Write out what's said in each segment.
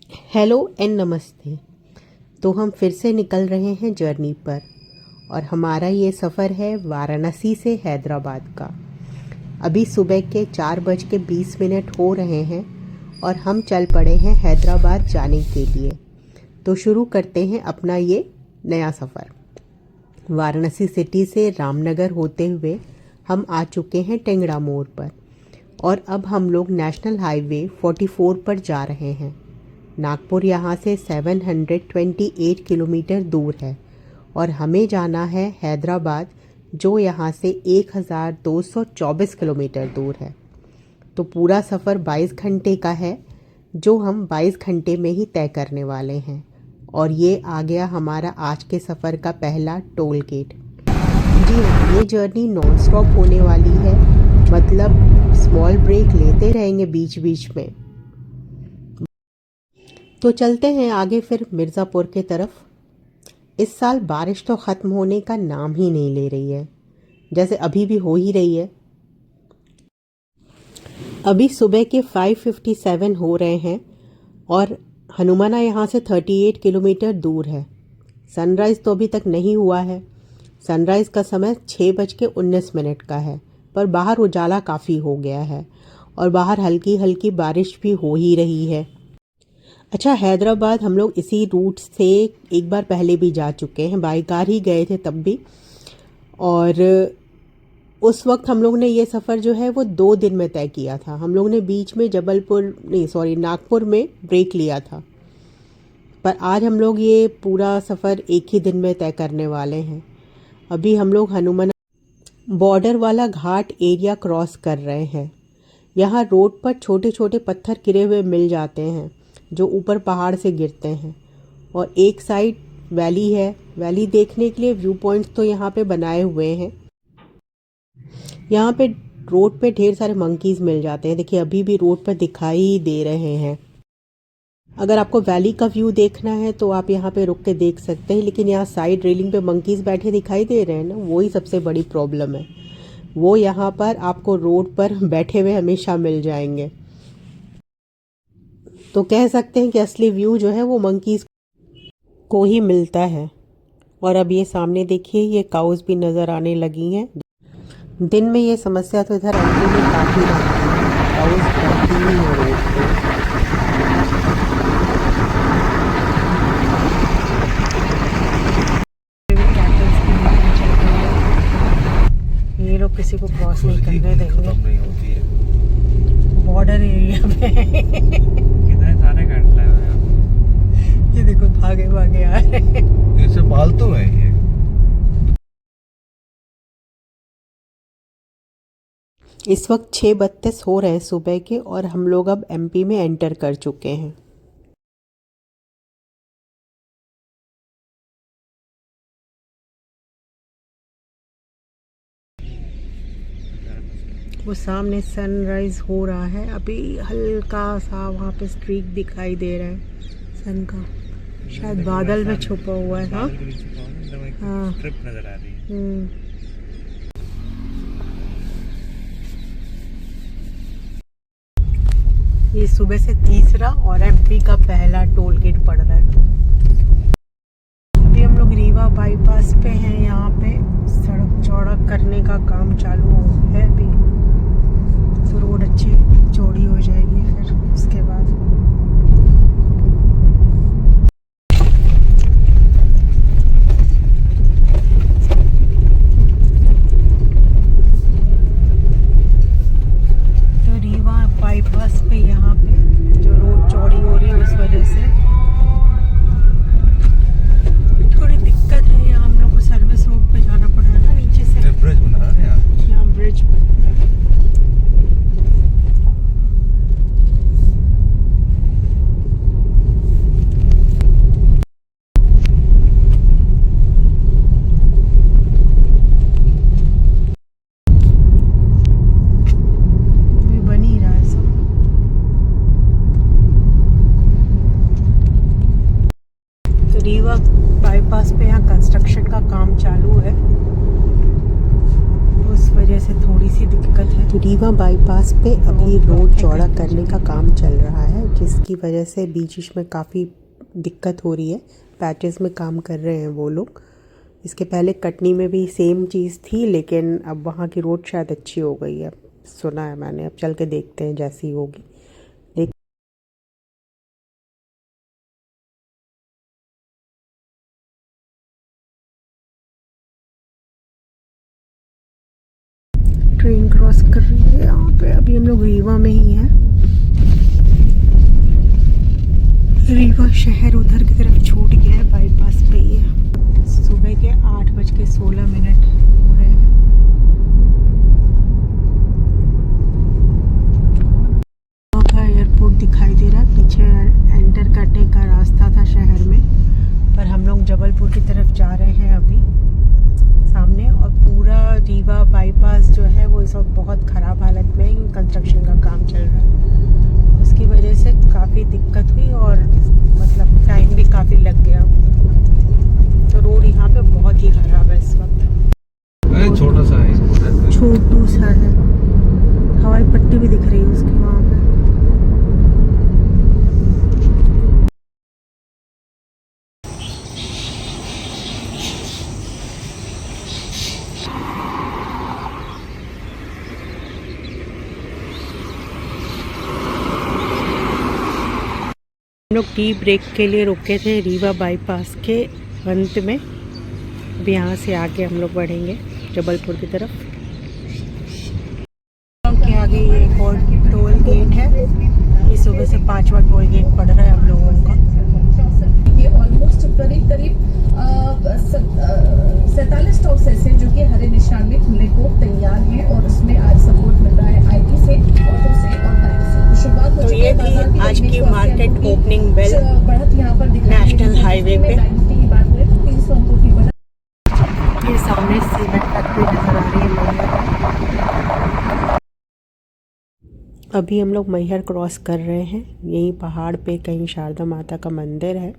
Hello and नमस्ते। तो हम फिर से निकल रहे हैं जर्नी पर और हमारा ये सफ़र है वाराणसी से हैदराबाद का। अभी सुबह के 4:20 हो रहे हैं और हम चल पड़े हैं हैदराबाद जाने के लिए। तो शुरू करते हैं अपना ये नया सफ़र। वाराणसी सिटी से रामनगर होते हुए हम आ चुके हैं टेंगड़ा मोड़ पर और अब हम लोग नेशनल हाईवे 44 पर जा रहे हैं। नागपुर यहाँ से 728 किलोमीटर दूर है और हमें जाना है हैदराबाद, जो यहाँ से 1224 किलोमीटर दूर है। तो पूरा सफ़र 22 घंटे का है, जो हम 22 घंटे में ही तय करने वाले हैं। और ये आ गया हमारा आज के सफ़र का पहला टोल गेट। जी हाँ, ये जर्नी नॉन स्टॉप होने वाली है, मतलब स्मॉल ब्रेक लेते रहेंगे बीच बीच में। तो चलते हैं आगे फिर मिर्ज़ापुर के तरफ। इस साल बारिश तो ख़त्म होने का नाम ही नहीं ले रही है, जैसे अभी भी हो ही रही है। अभी सुबह के 5:57 हो रहे हैं और हनुमाना यहाँ से 38 किलोमीटर दूर है। सनराइज़ तो अभी तक नहीं हुआ है। सनराइज़ का समय 6:19 का है, पर बाहर उजाला काफ़ी हो गया है और बाहर हल्की हल्की बारिश भी हो ही रही है। अच्छा, हैदराबाद हम लोग इसी रूट से एक बार पहले भी जा चुके हैं, बाई कार ही गए थे तब भी। और उस वक्त हम लोग ने ये सफ़र जो है वो 2 दिन में तय किया था। हम लोग ने बीच में नागपुर में ब्रेक लिया था। पर आज हम लोग ये पूरा सफ़र एक ही दिन में तय करने वाले हैं। अभी हम लोग हनुमान बॉर्डर वाला घाट एरिया क्रॉस कर रहे हैं। यहाँ रोड पर छोटे छोटे पत्थर गिरे हुए मिल जाते हैं, जो ऊपर पहाड़ से गिरते हैं। और एक साइड वैली है। वैली देखने के लिए व्यू पॉइंट्स तो यहाँ पे बनाए हुए हैं। यहाँ पे रोड पे ढेर सारे मंकीज मिल जाते हैं। देखिए, अभी भी रोड पर दिखाई दे रहे हैं। अगर आपको वैली का व्यू देखना है तो आप यहाँ पे रुक के देख सकते हैं, लेकिन यहाँ साइड रेलिंग पे मंकीज बैठे दिखाई दे रहे हैं ना, वही सबसे बड़ी प्रॉब्लम है। वो यहाँ पर आपको रोड पर बैठे हुए हमेशा मिल जाएंगे। तो कह सकते हैं कि असली व्यू जो है वो मंकीज को ही मिलता है। और अब ये सामने देखिए, ये काउस भी नज़र आने लगी हैं। दिन में ये समस्या तो इधर एमपी में काफ़ी रहती है, काउस रहती ही है रोड पे। ये लोग किसी को क्रॉस नहीं करने देंगे बॉर्डर एरिया में। कितने सारे घंटे लगे हुए ये देखो, भागे भागे आ रहे हैं। ये सब पालतू है ये। इस वक्त 6:32 हो रहे हैं सुबह के और हम लोग अब एमपी में एंटर कर चुके हैं। वो सामने सनराइज हो रहा है। अभी हल्का सा वहाँ पे स्ट्रीक दिखाई दे रहा है सन का, शायद बादल में छुपा हुआ है। हाँ हाँ, ट्रिप नजर आ रही है। ये सुबह से तीसरा और एमपी का पहला टोल गेट पड़ रहा है। अभी हम लोग रीवा बाईपास पे हैं। यहाँ पे सड़क चौड़ा करने का काम चालू है अभी, तो रोड अच्छी चौड़ी हो जाएगी फिर उसके बाद। तो रीवा बाईपास पे यहाँ पे जो रोड चौड़ी हो रही है, उस वजह से थोड़ी दिक्कत है। यहाँ हम लोग को सर्विस रोड पे जाना पड़ रहा है नीचे से। ब्रिज बना रहे हैं यहाँ ब्रिज बन रहा है। अभी बन ही रहा है सब। तो रीवा बाईपास पे यहाँ कंस्ट्रक्शन का काम चालू है, उस वजह वजह से थोड़ी सी दिक्कत है। तो रीवा बाईपास पे अभी रोड चौड़ा करने का काम चल रहा है, जिसकी वजह से बीच बीच में काफ़ी दिक्कत हो रही है। पैचेस में काम कर रहे हैं वो लोग। इसके पहले कटनी में भी सेम चीज़ थी, लेकिन अब वहाँ की रोड शायद अच्छी हो गई है, सुना है मैंने। अब चल के देखते हैं जैसी होगी। ट्रेन क्रॉस कर रही है यहाँ पे। अभी हम लोग रीवा में ही हैं। रीवा शहर उधर की तरफ छूट गया है, बाईपास पे ही है। सुबह के 8:16 हो रहे हैं। का एयरपोर्ट दिखाई दे रहा है पीछे। एंटर करने का रास्ता था शहर में, पर हम लोग जबलपुर की तरफ जा रहे हैं अभी सामने। और पूरा रीवा बाईपास जो है वो इस वक्त बहुत ख़राब हालत में है, कंस्ट्रक्शन का काम चल रहा है। उसकी वजह से काफ़ी दिक्कत हुई और मतलब टाइम भी काफ़ी लग गया। तो रोड यहाँ पे बहुत ही ख़राब है इस वक्त। छोटा सा है, छोटू सा है। हवाई पट्टी भी दिख रही है उसकी वहाँ पे। हम लोग टी ब्रेक के लिए रुके थे रीवा बाईपास के अंत में। अब यहाँ से आगे हम लोग बढ़ेंगे जबलपुर की तरफ। के आगे ये एक और टोल गेट है। ये सुबह से 5वां टोल गेट पड़ रहा है हम लोगों का। ये ऑलमोस्ट करीब 47 स्टॉप्स ऐसे जो कि हरे निशान में खुलने को तैयार हैं और उसमें आज सपोर्ट मिल रहा है आईटी से, ऑटो से और बैंक से। शुरुआत तो ये थी आज की मार्केट ओपनिंग बेल बढ़त यहाँ पर नेशनल हाईवे पे। की बात करें तो 300 अंकों की बढ़त। ये सामने सीमेंट फैक्ट्री नजर आ रही है मैहर। अभी हम लोग मैहर क्रॉस कर रहे हैं। यही पहाड़ पे कहीं शारदा माता का मंदिर है।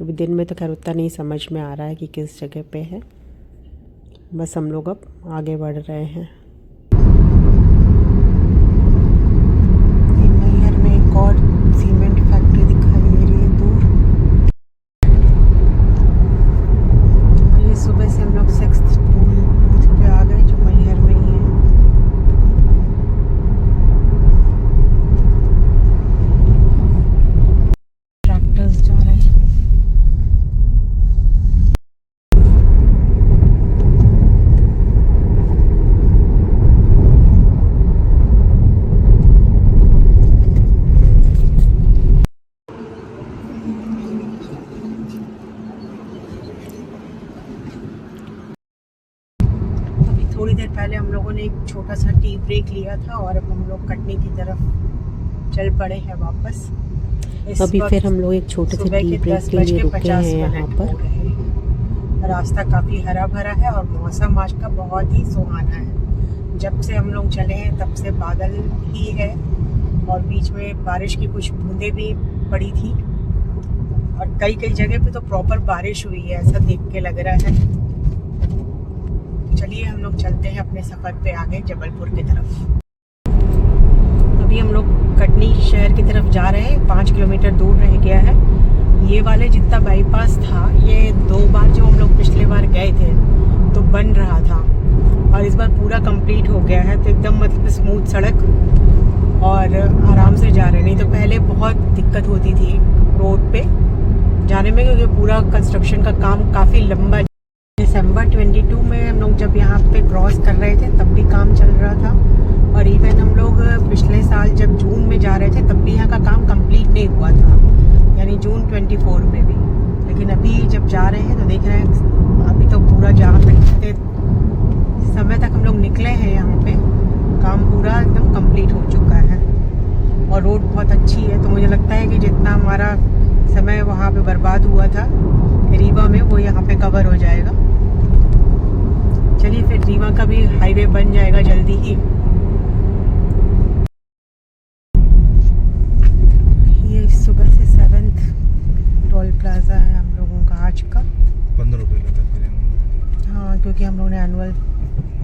अभी दिन में तो खैर उतना नहीं समझ में आ रहा है कि किस जगह पे है। बस हम लोग अब आगे बढ़ रहे हैं। मैहर में एक और सीमेंट फैक्ट्री दिखाई दे रही है दूर। और ये सुबह से हम लोग 6th बूथ पे आ गए, जो मैहर में ही है। ट्रैक्टर्स जा रहे हैं। थोड़ी देर पहले हम लोगों ने एक छोटा सा टी ब्रेक लिया था और अब हम लोग कटनी की तरफ चल पड़े हैं वापस। अभी फिर हम लोग एक छोटे से टी ब्रेक के लिए रुके हैं यहाँ पर। रास्ता काफ़ी हरा भरा है और मौसम आज का बहुत ही सुहाना है। जब से हम लोग चले हैं तब से बादल ही है और बीच में बारिश की कुछ बूंदें भी पड़ी थी और कई कई जगह पे तो प्रॉपर बारिश हुई है, ऐसा देख के लग रहा है। चलिए हम लोग चलते हैं अपने सफ़र पे आगे जबलपुर की तरफ। अभी हम लोग कटनी शहर की तरफ जा रहे हैं। 5 किलोमीटर दूर रह गया है। ये वाले जितना बाईपास था, ये 2 बार जो हम लोग पिछले बार गए थे तो बन रहा था और इस बार पूरा कंप्लीट हो गया है। तो एकदम मतलब स्मूथ सड़क और आराम से जा रहे। नहीं तो पहले बहुत दिक्कत होती थी रोड पे जाने में, क्योंकि पूरा कंस्ट्रक्शन का काम काफ़ी लंबा। दिसंबर 22 में हम लोग जब यहाँ पे क्रॉस कर रहे थे तब भी काम चल रहा था और इवन हम लोग पिछले साल जब जून में जा रहे थे तब भी यहाँ का काम कंप्लीट नहीं हुआ था, यानी जून 24 में भी। लेकिन अभी जब जा रहे हैं तो देख रहे हैं अभी तो पूरा जहाँ तक समय तक हम लोग निकले हैं यहाँ पे काम पूरा एकदम कंप्लीट हो चुका है और रोड बहुत अच्छी है। तो मुझे लगता है कि जितना हमारा समय वहाँ पे बर्बाद हुआ था रीवा में वो यहाँ पे कवर हो जाएगा। चलिए फिर रीवा का भी हाईवे बन जाएगा जल्दी ही। ये सुबह से 7th टोल प्लाजा है हम लोगों का आज का। 15 रुपये लेता है। हाँ, क्योंकि हम लोगों ने एनुअल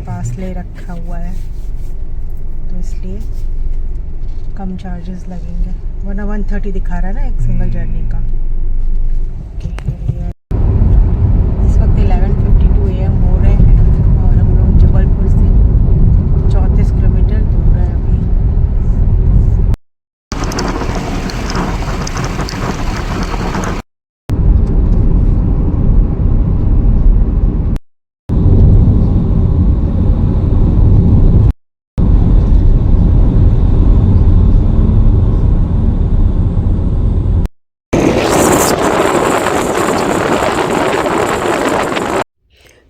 पास ले रखा हुआ है तो इसलिए कम चार्जेस लगेंगे, वरना 130 दिखा रहा है ना एक सिंगल जर्नी का। इस वक्त 11:52 AM हो रहे हैं और हम लोग जबलपुर से 34 किलोमीटर दूर है अभी।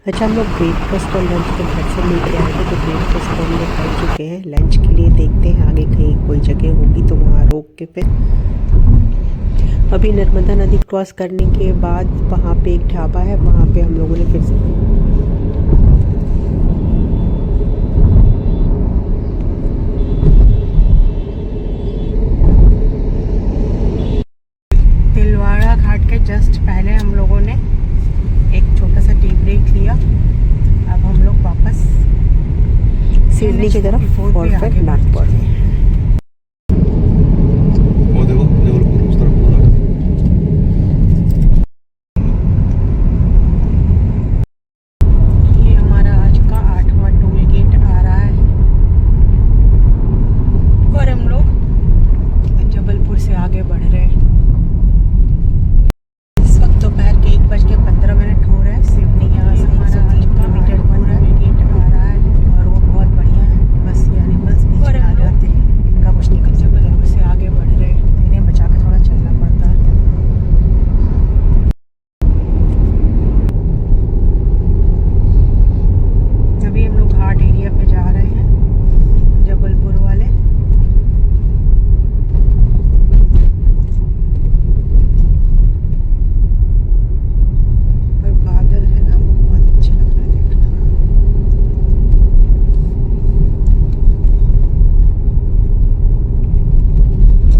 अच्छा, हम लोग ब्रेकफास्ट और लंच तो घर से लेके आए थे, तो ब्रेकफास्ट तो हम लोग कर चुके हैं। लंच के लिए देखते हैं आगे कहीं कोई जगह होगी तो वहाँ रोक के फिर अभी नर्मदा नदी क्रॉस करने के बाद वहाँ पे एक ढाबा है, वहाँ पे हम लोगों ने फिर से तिलवाड़ा घाट के जस्ट पहले हम लोगों ने एक छोटा सा टी ब्रेक लिया। अब हम लोग वापस सिडनी की तरफ और फिर नागपुर। वो देखो जबलपुर उस तरफ पूरा। ये हमारा आज का 8वां टोल गेट आ रहा है और हम लोग जबलपुर से आगे बढ़ रहे हैं। इस वक्त दोपहर के 1:15 हो रहे हैं। सिडनी यहाँ से 130 किलोमीटर दूर है। गेट आ रहा है और वो बहुत बढ़िया है। बस ये एनिमल्स बीच में आ जाते हैं, इनका कुछ नहीं कर सकते। जबलपुर से आगे बढ़ रहे हैं, इन्हें बचा के थोड़ा चलना पड़ता है। अभी हम लोग घाट एरिया पे जा रहे हैं, जबलपुर वाले। और बादल है ना, वो बहुत अच्छे लग रहे हैं देखने में।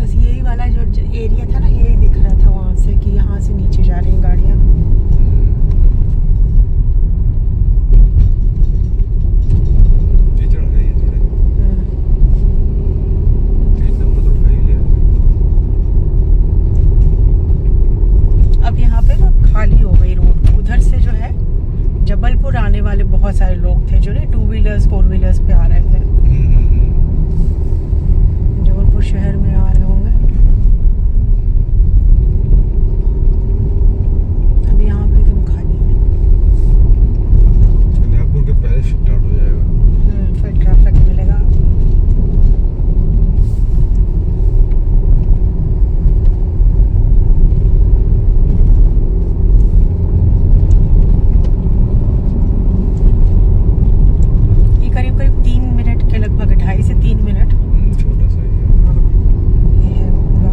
बस यही वाला जो एरिया था ना, यही दिख रहा था वहाँ से कि यहाँ से नीचे जा रही हैं गाड़ियाँ। ये चढ़ गए ये थोड़े 3 नंबर तो उठा ही लिया। अब यहाँ पे ना खाली हो गई रोड। उधर से जो है जबलपुर आने वाले बहुत सारे लोग थे जो ना 2 व्हीलर्स 4 व्हीलर्स पे आ रहे थे। जबलपुर शहर में आ रहे होंगे। अब यहाँ पे एकदम खाली है। नागपुर के पहले स्टार्ट हो जाएगा। फिर ट्रैफिक मिलेगा। ये करीब करीब 3 मिनट के लगभग, 2.5 से 3 मिनट छोटा सा ही है। ये है पूरा।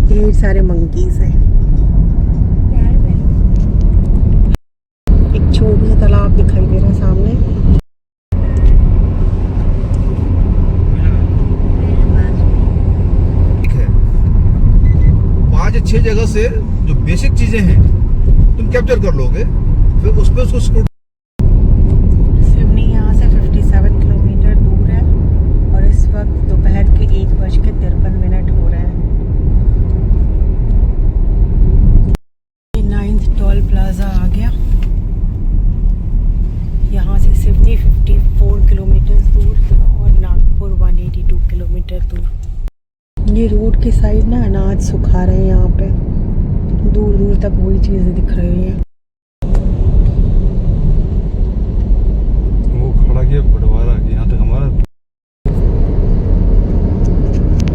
ढेर सारे मंकीज हैं। एक छोटा सा तालाब दिखाई दे रहा है सामने। ठीक है, 5-6 जगह से जो बेसिक चीजें हैं तुम कैप्चर कर लोगे, फिर उस पर उसको स्क्रूट। सिडनी यहाँ से 57 किलोमीटर दूर है और इस वक्त दोपहर के 1:53 हो रहे हैं। ये 9th टोल प्लाजा आ गया। यहाँ से सिडनी 54 किलोमीटर दूर और नागपुर 182 किलोमीटर दूर। ये रोड के साइड ना अनाज सुखा रहे हैं। यहाँ पे दूर दूर तक वही चीज़ें दिख रही हैं। वो खड़ा किया बंटवारा कि यहाँ तक हमारा।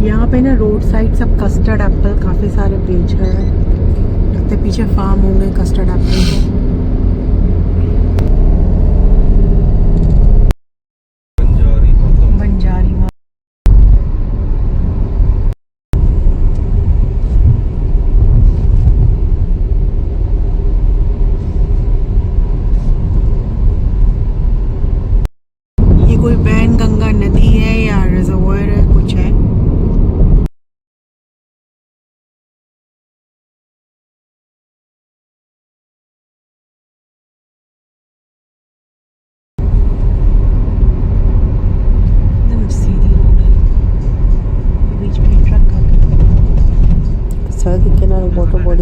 यहाँ पे ना रोड साइड सब कस्टर्ड एप्पल काफ़ी सारे बेच रहे हैं। लगता है पीछे फार्म होंगे कस्टर्ड एप्पल के।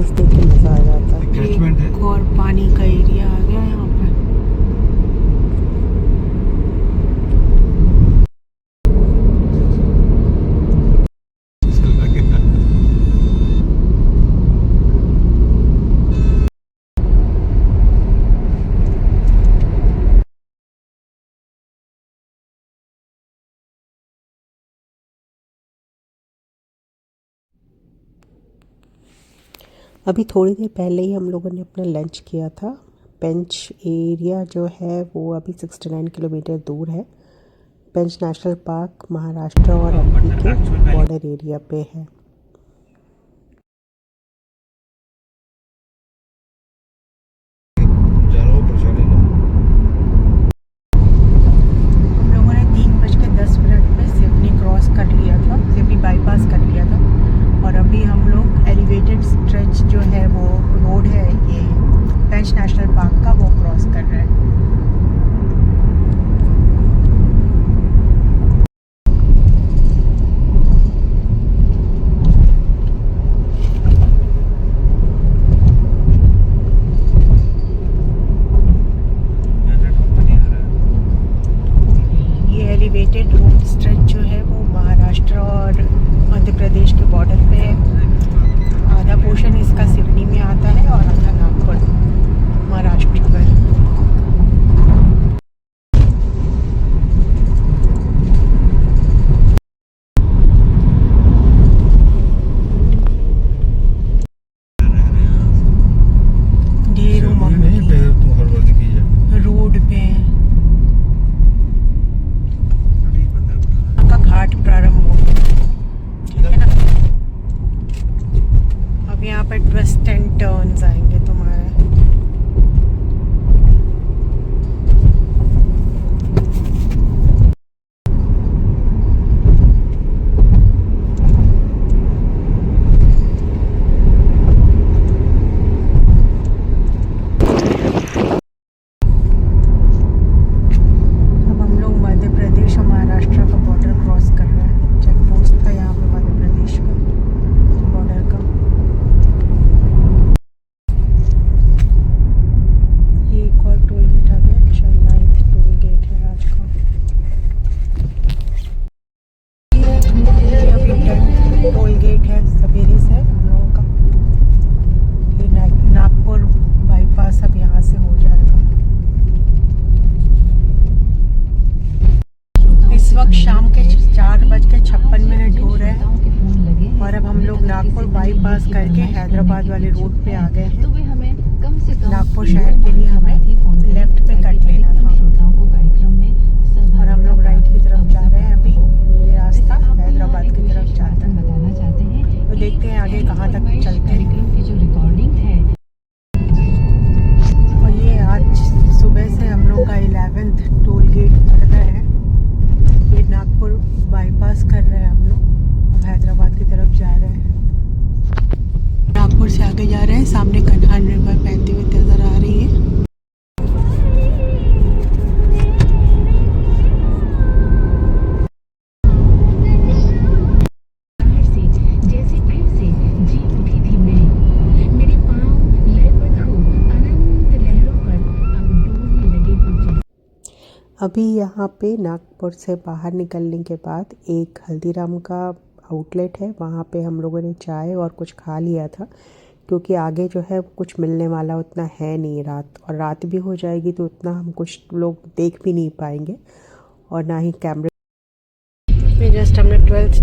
सीनरीज देख के मज़ा आ जाता है। कैचमेंट है। एक और पानी का एरिया आ गया यहाँ पे। अभी थोड़ी देर पहले ही हम लोगों ने अपना लंच किया था। पेंच एरिया जो है वो अभी 69 किलोमीटर दूर है। पेंच नेशनल पार्क महाराष्ट्र और एमपी के बॉर्डर एरिया पे है। हम लोगों ने 3:10 पे सिवनी क्रॉस कर लिया था, सिवनी बाईपास कर लिया था और अभी हम लोग एलिवेटेड स्ट्रेच जो है वो रोड है ये पेंच नेशनल पार्क का वो क्रॉस कर रहे हैं। ये एलिवेटेड रोड स्ट्रेच जो है वो महाराष्ट्र और मध्य प्रदेश के बॉर्डर पे है। आधा पोर्शन इसका सिवनी में आता है और आधा नागपुर महाराष्ट्र में। ढेरों रोड पे का घाट प्रारंभ हो, ठीक है ना। अब यहाँ पर ट्विस्ट एंड टर्न्स आएंगे तुम्हारे। अब हम लोग मध्य प्रदेश और महाराष्ट्र का बॉर्डर क्रॉस कर रहे हैं। चेक पोस्ट था यहाँ पे मध्य प्रदेश का बॉर्डर का। ये एक और टोल गेट आ गया, शायद 9th टोल गेट है आज का। ये अभी 10th टोल गेट है सवेरे से हम लोगों का। ये नागपुर बाईपास अब यहाँ से हो जाएगा। इस वक्त शाम के 4:56 हो रहे हैं और अब हम लोग नागपुर बाईपास करके हैदराबाद वाले रोड पे आ गए हैं। नागपुर शहर के लिए हमें लेफ्ट पे कट लेना था और हम लोग राइट की तरफ जा रहे हैं। अभी ये रास्ता हैदराबाद की तरफ जाता है, तो देखते हैं आगे कहाँ तक चलते हैं। और ये आज सुबह से हम लोग का 11th टोल गेट पड़ रहा है। ये नागपुर बाईपास कर रहे हैं हम लोग, अब हैदराबाद की तरफ जा रहे हैं। नागपुर से आगे जा रहे हैं, सामने कन्हान रिवर बहती हुई नजर आ रही है। अभी यहाँ पे नागपुर से बाहर निकलने के बाद एक हल्दीराम का आउटलेट है, वहाँ पे हम लोगों ने चाय और कुछ खा लिया था, क्योंकि आगे जो है कुछ मिलने वाला उतना है नहीं। रात भी हो जाएगी तो उतना हम कुछ लोग देख भी नहीं पाएंगे और ना ही कैमरे में। जस्ट हमने 12th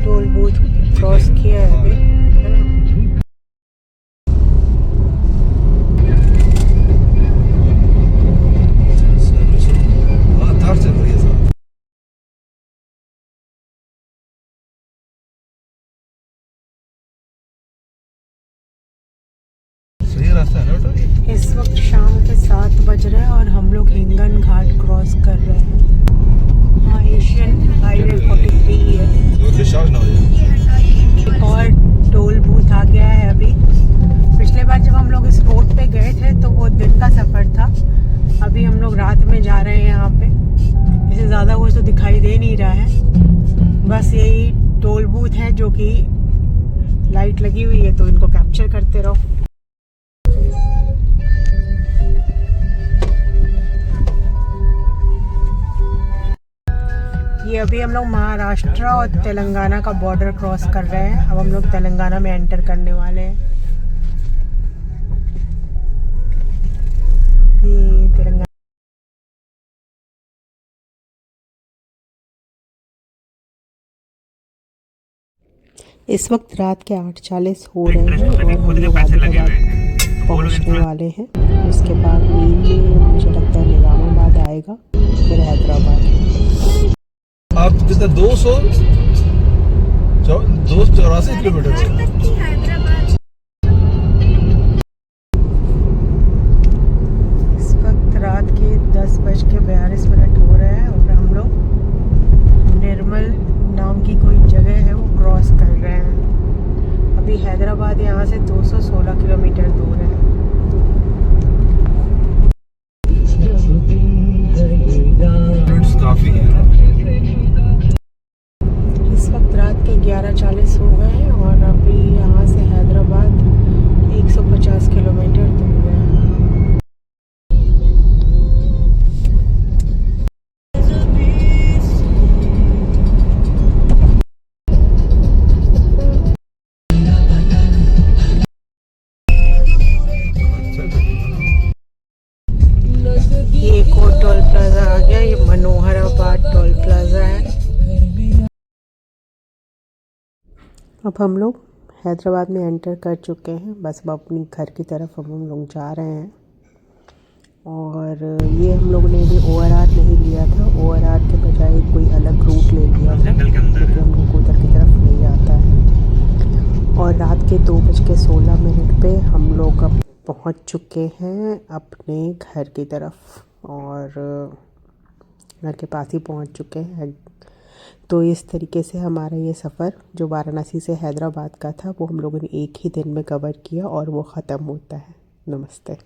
टोल बूथ क्रॉस किया है अभी, है ना। इस वक्त शाम के 7 बज रहे हैं और हम लोग हिंगन घाट क्रॉस कर रहे हैं। हाँ, एशियन हाईवे 43 है। एक और टोल बूथ आ गया है अभी। पिछले बार जब हम लोग इस रोड पे गए थे तो वो दिन का सफ़र था, अभी हम लोग रात में जा रहे हैं यहाँ पे। इससे ज़्यादा कुछ तो दिखाई दे नहीं रहा है, बस यही टोल बूथ है जो कि लाइट लगी हुई है तो इनको कैप्चर करते रहो। ये अभी हम लोग महाराष्ट्र और तेलंगाना का बॉर्डर क्रॉस कर रहे हैं। अब हम लोग तेलंगाना में एंटर करने वाले हैं। ये तेलंगाना इस वक्त रात के 8:40 हो रहे हैं और हम लोग आदिलाबाद पहुंचने वाले हैं। उसके बाद मेनली मुझे लगता है निजामाबाद आएगा, फिर हैदराबाद। आप कितना 284 किलोमीटर है। इस वक्त रात के 10:42 हो रहे हैं और हम लोग निर्मल नाम की कोई जगह है वो क्रॉस कर रहे हैं। अभी हैदराबाद यहाँ से 216 किलोमीटर दूर है। काफी है। इस वक्त रात के 11:40 हो गए हैं और अभी यहाँ से हैदराबाद 150 किलोमीटर दूर है। ये एक और टोल प्लाजा आ गया, ये मनोहराबाद टोल प्लाजा है। अब हम लोग हैदराबाद में एंटर कर चुके हैं। बस अब अपनी घर की तरफ अब हम लोग जा रहे हैं। और ये हम लोगों ने भी ORR नहीं लिया था, ORR के बजाय कोई अलग रूट ले लिया था क्योंकि हम लोग को उधर की तरफ नहीं आता है। और रात के 2:16 पे हम लोग अब पहुंच चुके हैं अपने घर की तरफ और घर के पास ही पहुंच चुके हैं। तो इस तरीके से हमारा ये सफ़र जो वाराणसी से हैदराबाद का था वो हम लोगों ने एक ही दिन में कवर किया और वो ख़त्म होता है। नमस्ते।